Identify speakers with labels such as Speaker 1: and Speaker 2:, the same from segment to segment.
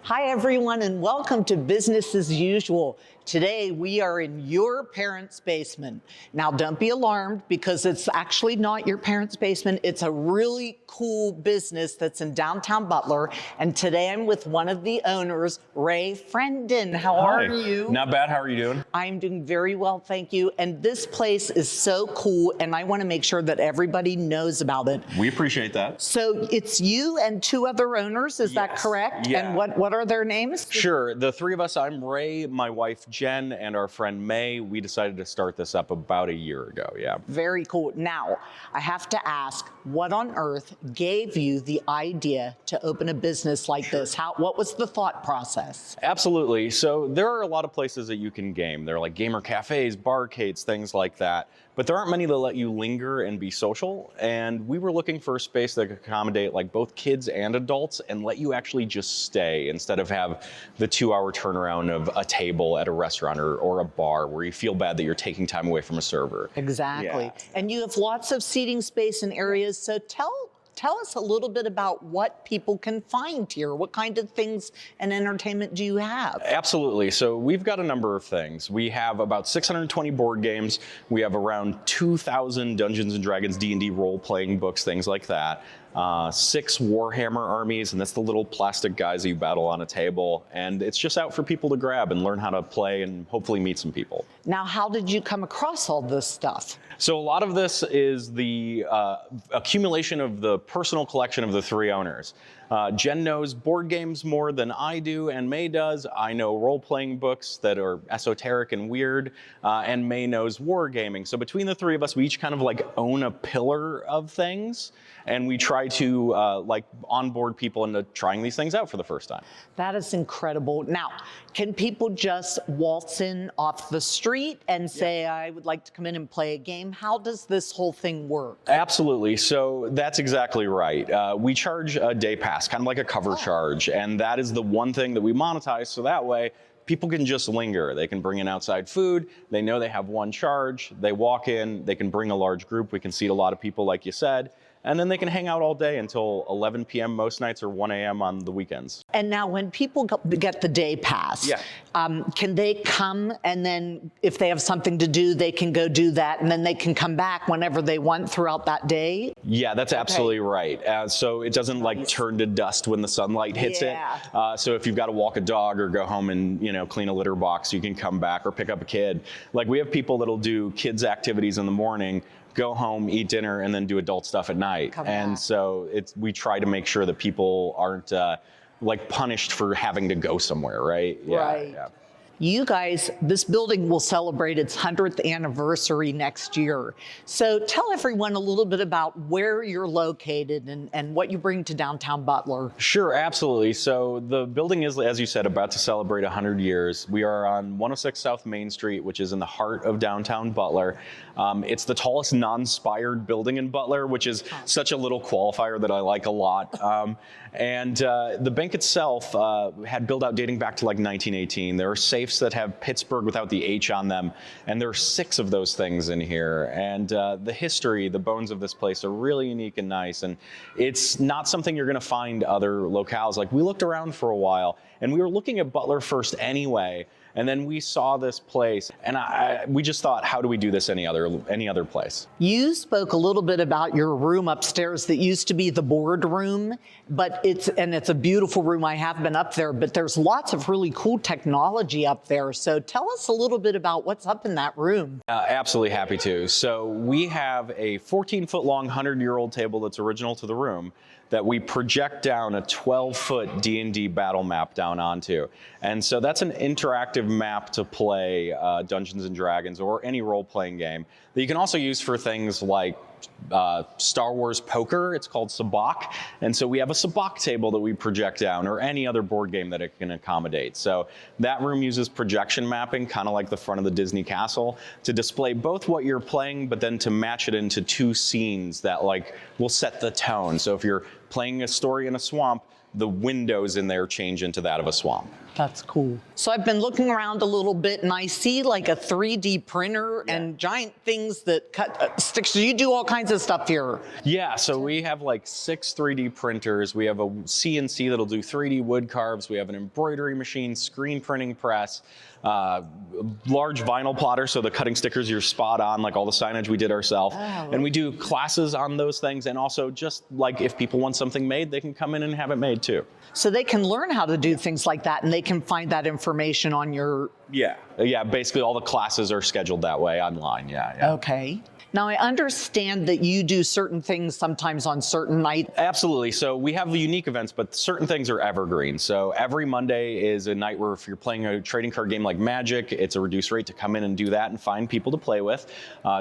Speaker 1: Hi, everyone, and welcome to Business as Usual. Today, we are in your parents' basement. Now, don't be alarmed because it's actually not your parents' basement. It's a really cool business that's in downtown Butler. And today, I'm with one of the owners, Ray Friendon. How are you?
Speaker 2: Not bad. How are you doing?
Speaker 1: I'm doing very well, thank you. And this place is so cool, and I want to make sure that everybody knows about it.
Speaker 2: We appreciate that.
Speaker 1: So it's you and two other owners, is that correct?
Speaker 2: Yeah.
Speaker 1: And what are their names?
Speaker 2: Sure. The three of us, I'm Ray, my wife Jen, and our friend May, we decided to start this up about a year ago, yeah.
Speaker 1: Very cool. Now, I have to ask, what on earth gave you the idea to open a business like this? What was the thought process?
Speaker 2: Absolutely. So there are a lot of places that you can game. There are like gamer cafes, barcades, things like that. But there aren't many that let you linger and be social. And we were looking for a space that could accommodate like both kids and adults and let you actually just stay instead of have the 2-hour turnaround of a table at a restaurant or a bar where you feel bad that you're taking time away from a server.
Speaker 1: Exactly.
Speaker 2: Yeah.
Speaker 1: And you have lots of seating space and areas. So tell us a little bit about what people can find here. What kind of things and entertainment do you have?
Speaker 2: Absolutely. So we've got a number of things. We have about 620 board games. We have around 2,000 Dungeons and Dragons D&D role-playing books, things like that. 6 Warhammer armies, and that's the little plastic guys that you battle on a table. And it's just out for people to grab and learn how to play and hopefully meet some people.
Speaker 1: Now, how did you come across all this stuff?
Speaker 2: So a lot of this is the accumulation of the personal collection of the three owners. Jen knows board games more than I do, and May does. I know role-playing books that are esoteric and weird, and May knows wargaming. So between the three of us, we each kind of like own a pillar of things, and we try to like onboard people into trying these things out for the first time.
Speaker 1: That is incredible. Now, can people just waltz in off the street and say, I would like to come in and play a game? How does this whole thing work?
Speaker 2: Absolutely. So that's exactly right. We charge a day pass, kind of like a cover charge. And that is the one thing that we monetize. So that way, people can just linger. They can bring in outside food. They know they have one charge. They walk in. They can bring a large group. We can seat a lot of people, like you said. And then they can hang out all day until 11 p.m. most nights or 1 a.m. on the weekends.
Speaker 1: And now when people get the day pass, can they come and then if they have something to do, they can go do that and then they can come back whenever they want throughout that day?
Speaker 2: Yeah, that's absolutely right. So it doesn't like turn to dust when the sunlight hits it. So if you've got to walk a dog or go home and clean a litter box, you can come back or pick up a kid. Like we have people that'll do kids activities in the morning, go home, eat dinner, and then do adult stuff at night. And so we try to make sure that people aren't like punished for having to go somewhere, right?
Speaker 1: Right.
Speaker 2: Yeah.
Speaker 1: You guys, this building will celebrate its 100th anniversary next year. So tell everyone a little bit about where you're located and what you bring to downtown Butler.
Speaker 2: Sure, absolutely. So the building is, as you said, about to celebrate 100 years. We are on 106 South Main Street, which is in the heart of downtown Butler. It's the tallest non-spired building in Butler, which is such a little qualifier that I like a lot. And the bank itself had built out dating back to like 1918. There are safes that have Pittsburgh without the H on them, and there are 6 of those things in here. And the history, the bones of this place are really unique and nice, and it's not something you're gonna find other locales. Like we looked around for a while, and we were looking at Butler first anyway, and then we saw this place, and we just thought, how do we do this any other place?
Speaker 1: You spoke a little bit about your room upstairs that used to be the board room, but it's a beautiful room. I have been up there, but there's lots of really cool technology up there. So tell us a little bit about what's up in that room.
Speaker 2: Absolutely happy to. So we have a 14-foot long, 100-year-old table that's original to the room that we project down a 12-foot D&D battle map down onto. And so that's an interactive map to play Dungeons and Dragons or any role-playing game that you can also use for things like Star Wars poker. It's called Sabacc. And so we have a Sabacc table that we project down, or any other board game that it can accommodate. So that room uses projection mapping, kind of like the front of the Disney castle, to display both what you're playing, but then to match it into 2 scenes that like will set the tone. So if you're playing a story in a swamp, the windows in there change into that of a swamp.
Speaker 1: That's cool. So I've been looking around a little bit and I see like a 3D printer and giant things that cut sticks. So you do all kinds of stuff here.
Speaker 2: Yeah, so we have like 6 3D printers. We have a CNC that'll do 3D wood carves. We have an embroidery machine, screen printing press, large vinyl plotter, so the cutting stickers, you're spot on, like all the signage we did ourselves.
Speaker 1: Oh.
Speaker 2: And we do classes on those things, and also just like if people want something made, they can come in and have it made too.
Speaker 1: So they can learn how to do things like that and they can find that information on your...
Speaker 2: Yeah, basically all the classes are scheduled that way online,
Speaker 1: Okay. Now I understand that you do certain things sometimes on certain nights.
Speaker 2: Absolutely. So we have unique events, but certain things are evergreen. So every Monday is a night where if you're playing a trading card game like Magic, it's a reduced rate to come in and do that and find people to play with.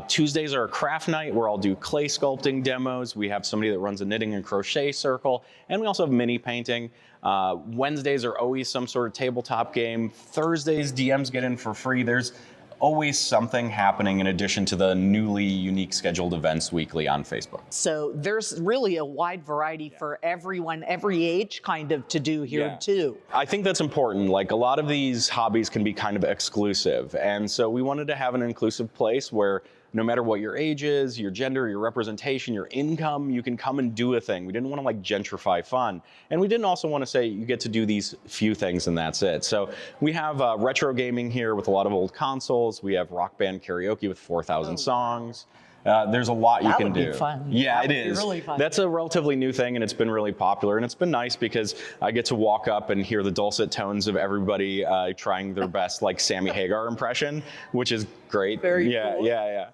Speaker 2: Tuesdays are a craft night where I'll do clay sculpting demos. We have somebody that runs a knitting and crochet circle, and we also have mini painting. Wednesdays are always some sort of tabletop game. Thursdays, DMs get in for free. There's always something happening in addition to the newly unique scheduled events weekly on Facebook.
Speaker 1: So there's really a wide variety for everyone, every age kind of to do here too.
Speaker 2: I think that's important. Like a lot of these hobbies can be kind of exclusive. And so we wanted to have an inclusive place where no matter what your age is, your gender, your representation, your income, you can come and do a thing. We didn't want to like gentrify fun. And we didn't also want to say you get to do these few things and that's it. So we have retro gaming here with a lot of old consoles. We have rock band karaoke with 4,000 songs. There's a lot you can do.
Speaker 1: That would be fun.
Speaker 2: Yeah,
Speaker 1: That
Speaker 2: it
Speaker 1: would be
Speaker 2: is.
Speaker 1: really fun.
Speaker 2: That's a relatively new thing, and it's been really popular. And it's been nice because I get to walk up and hear the dulcet tones of everybody trying their best, like Sammy Hagar impression, which is great.
Speaker 1: Very cool.
Speaker 2: Yeah.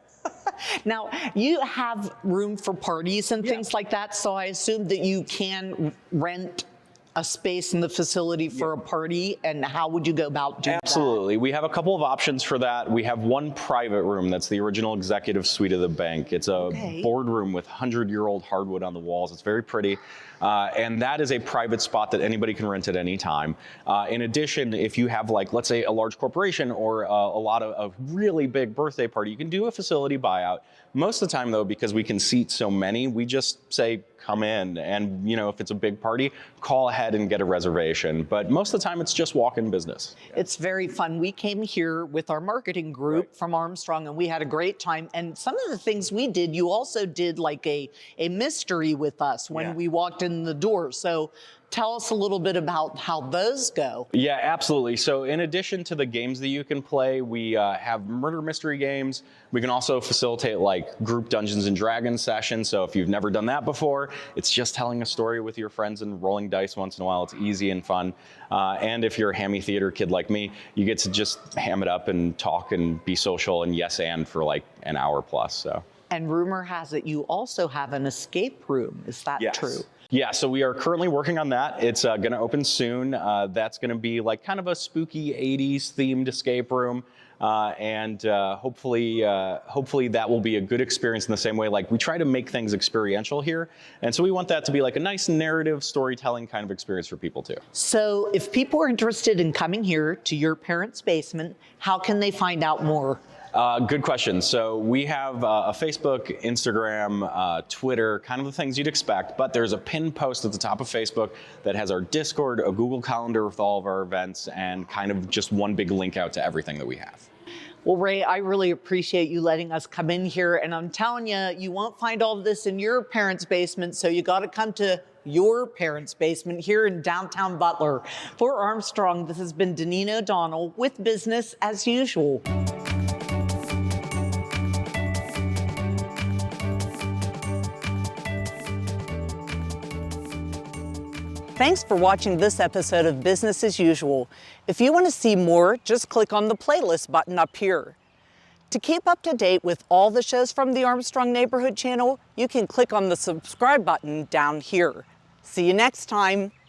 Speaker 1: Now, you have room for parties and things like that, so I assume that you can rent a space in the facility for a party, and how would you go about doing
Speaker 2: Absolutely. We have a couple of options for that. We have one private room that's the original executive suite of the bank. It's a boardroom with 100-year-old hardwood on the walls. It's very pretty. And that is a private spot that anybody can rent at any time. In addition, if you have, like, let's say a large corporation or a lot of a really big birthday party, you can do a facility buyout. Most of the time, though, because we can seat so many, we just say, come in. And, you know, if it's a big party, call ahead and get a reservation. But most of the time, it's just walk-in business.
Speaker 1: It's very fun. We came here with our marketing group from Armstrong, and we had a great time. And some of the things we did, you also did like a mystery with us when we walked in the door. So tell us a little bit about how those go.
Speaker 2: Yeah, absolutely. So in addition to the games that you can play, we have murder mystery games. We can also facilitate like group Dungeons and Dragons sessions. So if you've never done that before, it's just telling a story with your friends and rolling dice once in a while. It's easy and fun. And if you're a hammy theater kid like me, you get to just ham it up and talk and be social and yes and for like an hour plus. So.
Speaker 1: And rumor has it you also have an escape room. Is that true?
Speaker 2: Yeah, so we are currently working on that. It's going to open soon. That's going to be like kind of a spooky 80s themed escape room. And hopefully that will be a good experience in the same way. Like we try to make things experiential here. And so we want that to be like a nice narrative storytelling kind of experience for people too.
Speaker 1: So if people are interested in coming here to your parents' basement, how can they find out more?
Speaker 2: Good question. So we have a Facebook, Instagram, Twitter, kind of the things you'd expect, but there's a pinned post at the top of Facebook that has our Discord, a Google Calendar with all of our events, and kind of just one big link out to everything that we have.
Speaker 1: Well, Ray, I really appreciate you letting us come in here, and I'm telling you, you won't find all of this in your parents' basement, so you got to come to your parents' basement here in downtown Butler. For Armstrong, this has been Daneen O'Donnell with Business as Usual. Thanks for watching this episode of Business as Usual. If you want to see more, just click on the playlist button up here. To keep up to date with all the shows from the Armstrong Neighborhood Channel, you can click on the subscribe button down here. See you next time.